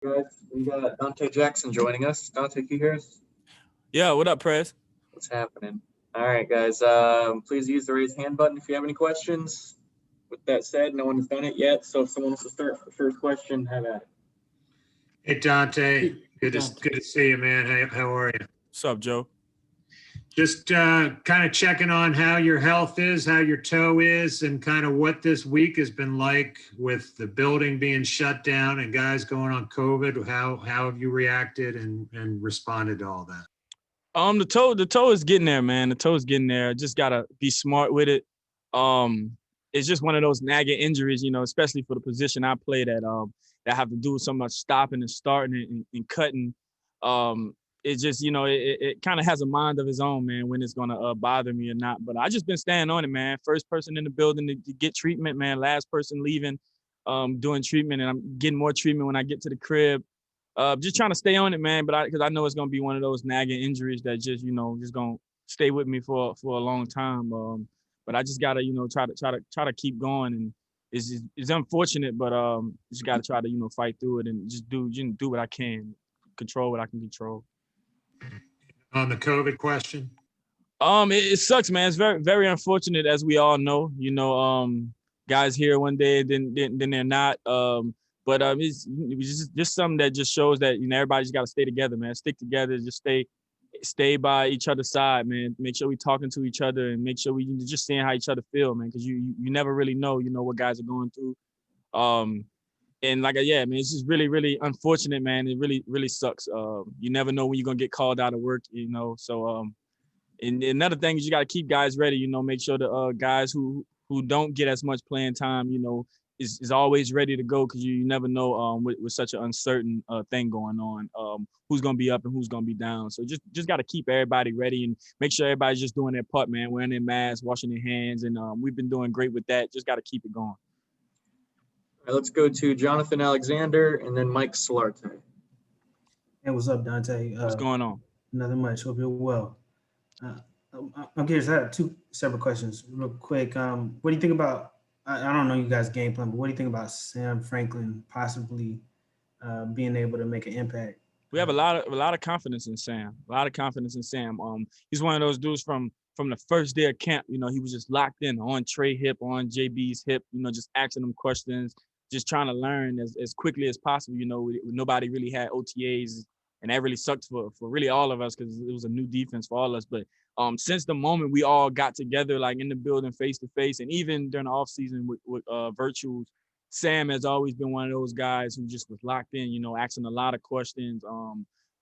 Guys, we got Dante Jackson joining us. Dante, can you hear us? Yeah, what up, Prez? What's happening? All right, guys. Please use the raise hand button if you have any questions. With that said, no one has done it yet, so if someone wants to start for the first question, have at it. Hey Dante, Hey, good to see you, man. How are you? What's up, Joe? Just kind of checking on how your health is, how your toe is, and kind of what this week has been like with the building being shut down and guys going on COVID. How have you reacted and responded to all that? The toe is getting there, man. The toe is getting there. Just gotta be smart with it. It's just one of those nagging injuries, especially for the position I play that have to do so much stopping and starting and cutting. It just, it kind of has a mind of its own, man, when it's gonna bother me or not. But I just been staying on it, man. First person in the building to get treatment, man. Last person leaving, doing treatment, and I'm getting more treatment when I get to the crib. Just trying to stay on it, man. But because I know it's gonna be one of those nagging injuries that just gonna stay with me for a long time. But I just gotta, try to keep going, and it's unfortunate, but just gotta try to fight through it and just do what I can, control what I can control. On the COVID question? It sucks, man. It's very, very unfortunate, as we all know. Guys here one day, then they're not. It's just something that just shows that everybody's got to stay together, man. Stick together, just stay by each other's side, man. Make sure we talking to each other and make sure we just seeing how each other feel, man. Because you never really know, what guys are going through. And yeah, man, it's just really, really unfortunate, man. It really, really sucks. You never know when you're gonna get called out of work, So and another thing is you got to keep guys ready. Make sure the guys who don't get as much playing time, is always ready to go because you never know with such an uncertain thing going on, who's gonna be up and who's gonna be down. So just got to keep everybody ready and make sure everybody's just doing their part, man, wearing their masks, washing their hands, and we've been doing great with that. Just got to keep it going. All right, let's go to Jonathan Alexander and then Mike Solarte. Hey, what's up, Dante? What's going on? Nothing much. Hope you're well. I'm curious. I have two separate questions, real quick. What do you think about? I don't know you guys' game plan, but what do you think about Sam Franklin possibly being able to make an impact? We have a lot of confidence in Sam. A lot of confidence in Sam. He's one of those dudes from the first day of camp. He was just locked in on Trey hip, on JB's hip. Just asking them questions, just trying to learn as quickly as possible. Nobody really had OTAs, and that really sucked for really all of us because it was a new defense for all of us. But since the moment we all got together, like in the building face to face, and even during the off season with virtuals, Sam has always been one of those guys who just was locked in, asking a lot of questions.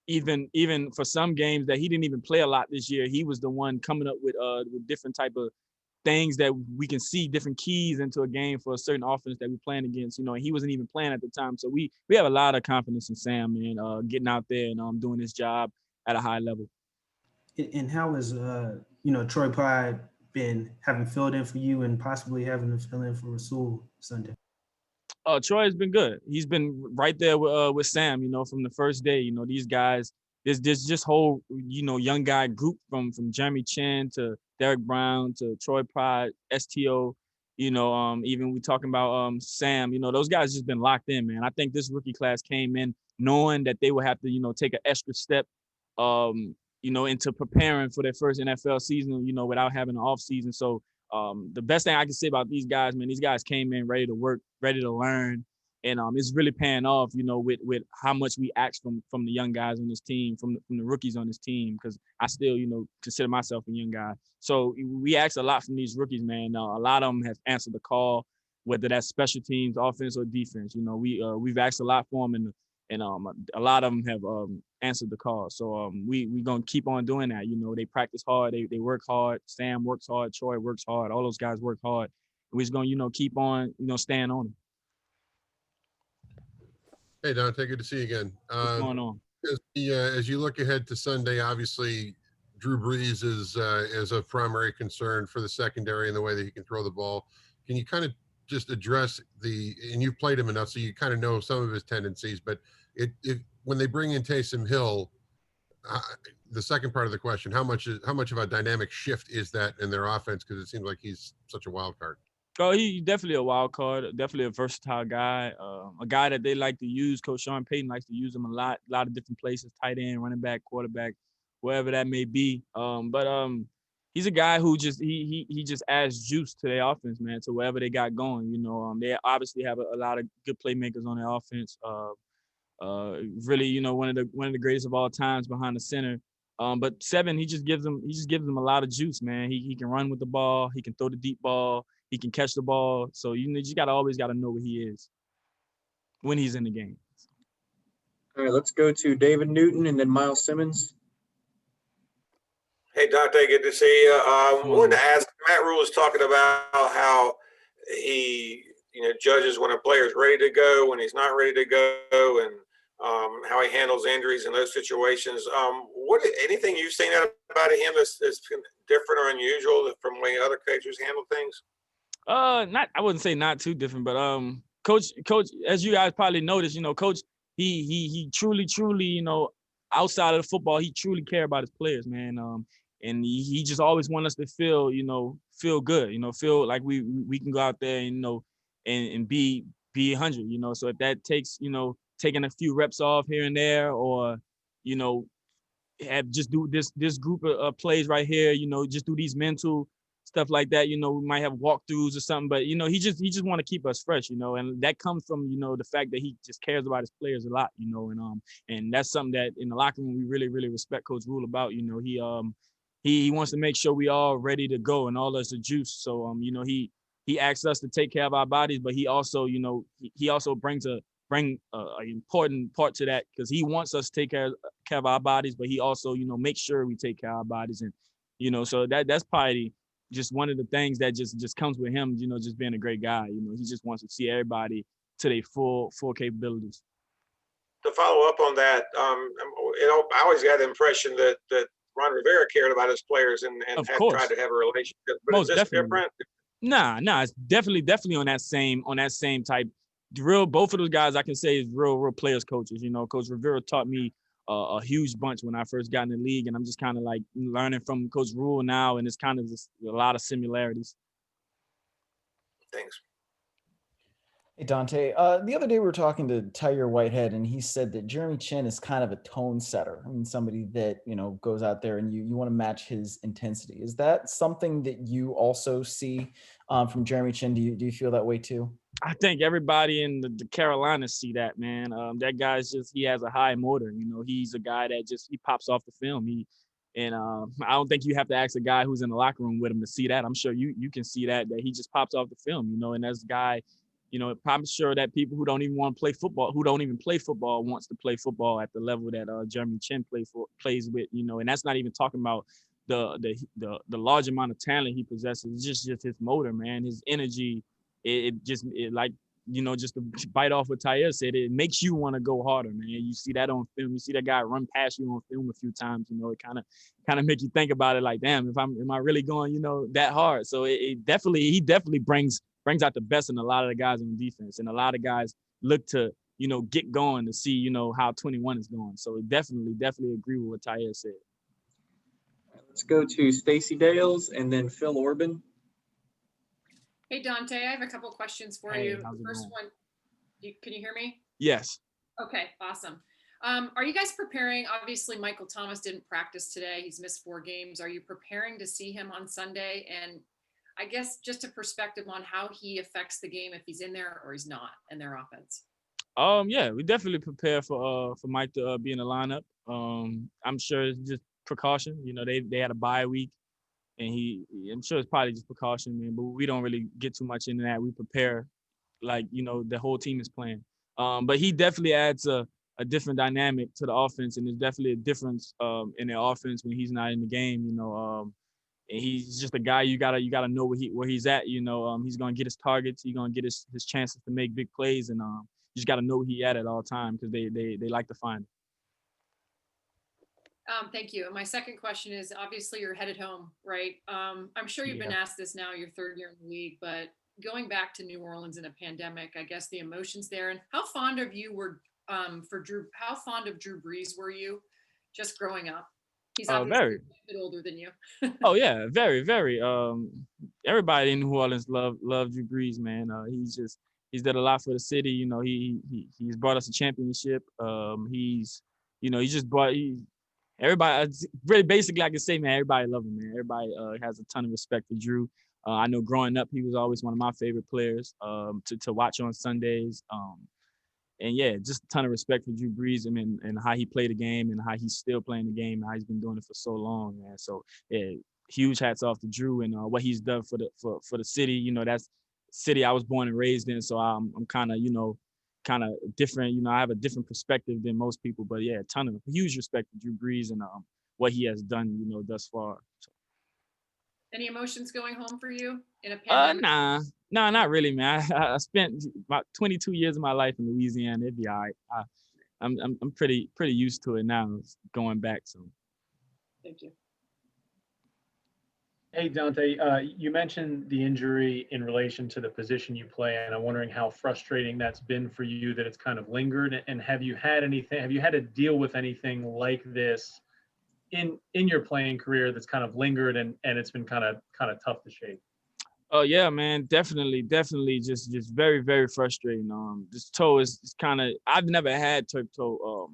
Even for some games that he didn't even play a lot this year, he was the one coming up with different type of things that we can see, different keys into a game for a certain offense that we're playing against. And he wasn't even playing at the time. So we have a lot of confidence in Sam, man, getting out there and doing his job at a high level. And how has Troy Pride been having filled in for you and possibly having to fill in for Rasul Sunday? Troy has been good. He's been right there with Sam, from the first day. These guys, there's just whole, young guy group from Jeremy Chin to Derek Brown to Troy Pride, STO, even we talking about Sam, those guys just been locked in, man. I think this rookie class came in knowing that they would have to, take an extra step, into preparing for their first NFL season, without having an off season. So the best thing I can say about these guys, man, these guys came in ready to work, ready to learn, and it's really paying off, with how much we ask from the young guys on this team, from the rookies on this team, because I still, consider myself a young guy. So we ask a lot from these rookies, man. A lot of them have answered the call, whether that's special teams, offense, or defense. We've asked a lot for them, and a lot of them have answered the call. So we gonna keep on doing that. They practice hard, they work hard. Sam works hard, Troy works hard. All those guys work hard. And we're just gonna keep on staying on them. Hey Dante, good to see you again. What's going on? As you look ahead to Sunday, obviously Drew Brees is a primary concern for the secondary and the way that he can throw the ball. Can you kind of just address and you've played him enough, so you kind of know some of his tendencies, but when they bring in Taysom Hill, the second part of the question, how much of a dynamic shift is that in their offense? Because it seems like he's such a wild card. Oh, he's definitely a wild card, definitely a versatile guy, a guy that they like to use. Coach Sean Payton likes to use him a lot of different places, tight end, running back, quarterback, wherever that may be. But he's a guy who just he just adds juice to their offense, man, to wherever they got going. They obviously have a lot of good playmakers on their offense. Really, one of the greatest of all times behind the center. But Seven, he just gives them a lot of juice, man. He can run with the ball, he can throw the deep ball, he can catch the ball. So you just always gotta know where he is when he's in the game. All right, let's go to David Newton and then Miles Simmons. Hey, Donte, good to see you. Come on. Wanted to ask, Matt Rule was talking about how he, judges when a player's ready to go, when he's not ready to go, and how he handles injuries in those situations. Anything you've seen out about him that's different or unusual from the way other coaches handle things? I wouldn't say not too different, but coach, as you guys probably noticed, coach, he truly, outside of the football, he truly care about his players, man. And he just always want us to feel good, feel like we can go out there and be 100, so if that takes, taking a few reps off here and there, or, have just do this group of plays right here, just do these mental stuff like that, we might have walkthroughs or something, but he just want to keep us fresh, and that comes from, the fact that he just cares about his players a lot, and that's something that in the locker room we really, really respect Coach Rule about. He wants to make sure we all ready to go and all us the juice. So he asks us to take care of our bodies, but he also, he also brings an important part to that, because he wants us to take care of our bodies, but he also, make sure we take care of our bodies. And so that's probably just one of the things that just comes with him, just being a great guy. He just wants to see everybody to their full capabilities. To follow up on that, I always got the impression that Ron Rivera cared about his players and Of had course. tried to have a relationship. But Most is this definitely. different? Nah, it's definitely on that same type. Both of those guys I can say is real players coaches. Coach Rivera taught me a huge bunch when I first got in the league, and I'm just kind of like learning from Coach Rule now, and it's kind of just a lot of similarities. Thanks. Hey, Donte. The other day we were talking to Tiger Whitehead, and he said that Jeremy Chin is kind of a tone setter. I mean, somebody that, goes out there and you want to match his intensity. Is that something that you also see from Jeremy Chin? Do you feel that way too? I think everybody in the Carolinas see that, man. That guy's he has a high motor. He's a guy that he pops off the film. I don't think you have to ask a guy who's in the locker room with him to see that. I'm sure you can see that he just pops off the film, and as a guy, I'm sure that people who don't even want to play football, who don't even play football, wants to play football at the level that Jeremy Chin plays with, and that's not even talking about the large amount of talent he possesses. It's just his motor, man, his energy. Just to bite off what Tyre said, it makes you want to go harder, man. You see that on film. You see that guy run past you on film a few times. It kind of make you think about it, like, damn, am I really going, that hard? So he definitely brings out the best in a lot of the guys on defense, and a lot of guys look to get going to see how 21 is going. So definitely agree with what Tyre said. Let's go to Stacey Dales and then Phil Orban. Hey, Donte, I have a couple questions for you. The first one, can you hear me? Yes. Okay, awesome. Are you guys preparing? Obviously, Michael Thomas didn't practice today. He's missed 4 games. Are you preparing to see him on Sunday? And I guess just a perspective on how he affects the game if he's in there or he's not in their offense. Yeah, we definitely prepare for Mike to be in the lineup. I'm sure it's just precaution. They had a bye week. And I'm sure it's probably just precaution, man, but we don't really get too much into that. We prepare like, the whole team is playing. But he definitely adds a different dynamic to the offense, and there's definitely a difference in the offense when he's not in the game, and he's just a guy you gotta know where he's at, he's gonna get his targets, he's gonna get his chances to make big plays, and you just gotta know where he at all times, because they like to find him. Thank you. And my second question is, obviously you're headed home, right? I'm sure you've been asked this now, your 3rd year in the league, but going back to New Orleans in a pandemic, I guess the emotions there, and how fond of Drew Brees were you just growing up? He's obviously Very. a bit older than you. Oh yeah, very, very. Everybody in New Orleans love Drew Brees, man. He's did a lot for the city. You know, he's brought us a championship. He just brought everybody. Really, basically, I can say, man, everybody love him, man. Everybody has a ton of respect for Drew. I know growing up, he was always one of my favorite players to watch on Sundays. And yeah, just a ton of respect for Drew Brees and how he played the game and how he's still playing the game and how he's been doing it for so long, man. So yeah, huge hats off to Drew and what he's done for the city. You know, that's city I was born and raised in, so I'm kind of different. You know, I have a different perspective than most people, but yeah, huge respect to Drew Brees and what he has done, you know, thus far. So. Any emotions going home for you in a pandemic? Nah, not really, man. I spent about 22 years of my life in Louisiana. It'd be all right. I'm pretty used to it now, going back. So. Thank you. Hey, Donte, you mentioned the injury in relation to the position you play, and I'm wondering how frustrating that's been for you that it's kind of lingered. And have you had to deal with anything like this in your playing career that's kind of lingered and it's been kind of tough to shake? Oh yeah, man, definitely, just very, very frustrating. This toe is kind of, I've never had turf toe,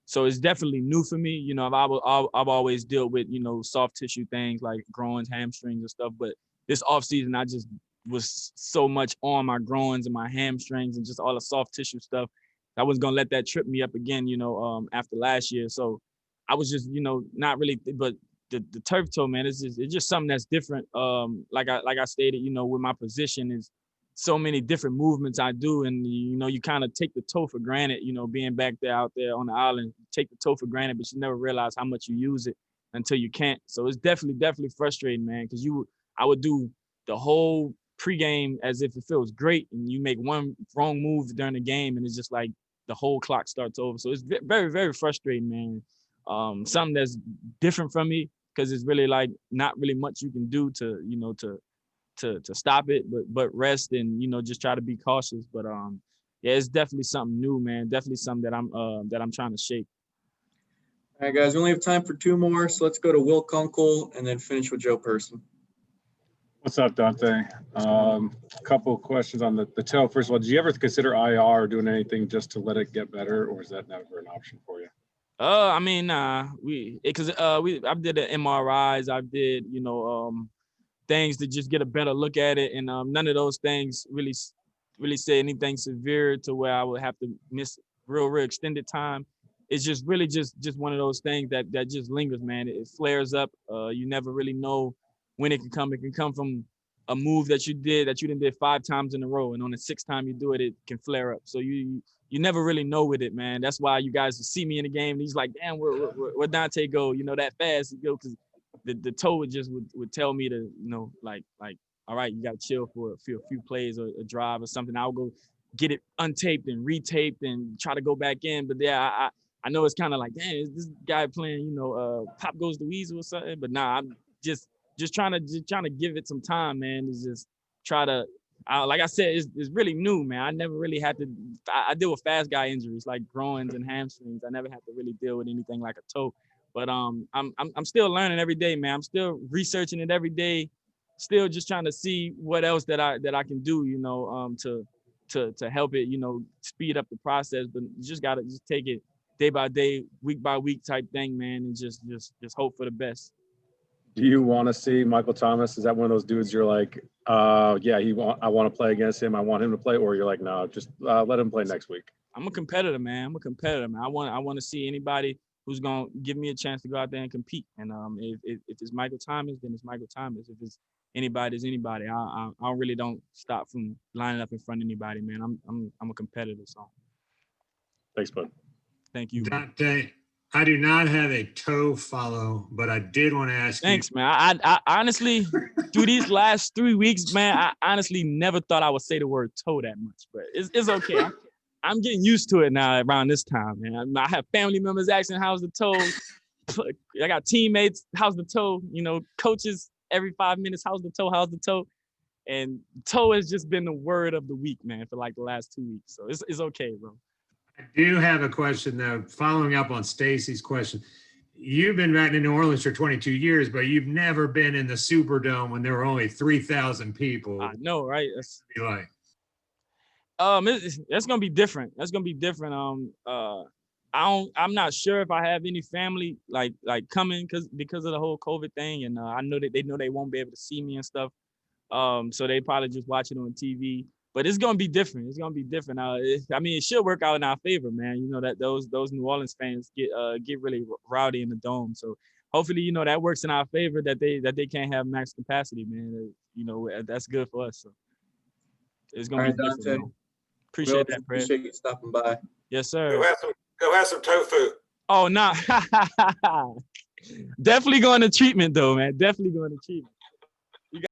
so it's definitely new for me. You know, I've always dealt with, you know, soft tissue things like groins, hamstrings, and stuff. But this off season, I just was so much on my groins and my hamstrings and just all the soft tissue stuff. I wasn't gonna let that trip me up again, you know, after last year. So I was just, you know, not really, but the turf toe, man, it's just something that's different. Like I stated, you know, with my position is so many different movements I do, and you know, you kind of take the toe for granted. You know, being back there out there on the island, you take the toe for granted, but you never realize how much you use it until you can't. So it's definitely frustrating, man, because I would do the whole pregame as if it feels great, and you make one wrong move during the game, and it's just like the whole clock starts over. So it's very, very frustrating, man. Something that's different from me, because it's really like not really much you can do to, you know, to stop it, but rest and, you know, just try to be cautious. But yeah, it's definitely something new, man. Definitely something that I'm trying to shake. All right, guys, we only have time for 2 more, so let's go to Will Kunkel and then finish with Joe Person. What's up, Donte? A couple of questions on the toe. First of all, did you ever consider IR or doing anything just to let it get better, or is that never an option for you? I mean, I did the MRIs. I did, you know, things to just get a better look at it, and none of those things really say anything severe to where I would have to miss real extended time. It's just really just one of those things that just lingers, man. It flares up. You never really know when it can come. It can come from a move that you didn't did 5 times in a row, and on the 6th time you do it, it can flare up. So you never really know with it, man. That's why you guys see me in the game, and he's like, damn, where Donte go? You know, that fast he go, because the toe would tell me to, you know, like all right, you got to chill for a few plays or a drive or something. I'll go get it untaped and retaped and try to go back in. But yeah, I know it's kind of like, damn, is this guy playing, you know, Pop Goes the Weasel or something? But nah, I'm just trying to give it some time, man. Is just try to, like I said, it's really new, man. I never really had to. I deal with fast guy injuries like groins and hamstrings. I never had to really deal with anything like a toe. But I'm still learning every day, man. I'm still researching it every day. Still just trying to see what else that I can do, you know, to help it, you know, speed up the process. But you just gotta just take it day by day, week by week type thing, man, and just hope for the best. Do you want to see Michael Thomas? Is that one of those dudes you're like, yeah, I want to play against him. I want him to play, or you're like, no, just let him play next week. I'm a competitor, man. I want to see anybody who's gonna give me a chance to go out there and compete. And if it's Michael Thomas, then it's Michael Thomas. If it's anybody, it's anybody. I really don't stop from lining up in front of anybody, man. I'm a competitor, so. Thanks, bud. Thank you. Donte, I do not have a toe follow, but I did want to ask Thanks, man. I honestly, through these last 3 weeks, man, I honestly never thought I would say the word toe that much, but it's okay. I'm getting used to it now around this time, man. I have family members asking, how's the toe? I got teammates, how's the toe? You know, coaches every 5 minutes, how's the toe? How's the toe? And toe has just been the word of the week, man, for like the last 2 weeks. So it's okay, bro. I do have a question, though, following up on Stacy's question. you've been batting in New Orleans for 22 years, but you've never been in the Superdome when there were only 3,000 people. I know, right? Be like, That's gonna be different. That's gonna be different. I'm not sure if I have any family like coming because of the whole COVID thing, and I know that they know they won't be able to see me and stuff. So they probably just watch it on TV. But it's gonna be different. It's gonna be different. I mean, it should work out in our favor, man. You know that those New Orleans fans get really rowdy in the dome. So hopefully, you know, that works in our favor that they can't have max capacity, man. You know, that's good for us. So it's gonna All be right, different. Donte. Man. Appreciate that, Fred. Appreciate you stopping by. Yes, Go sir. have some tofu. Oh, nah. Definitely going to treatment though, man. Definitely going to treatment.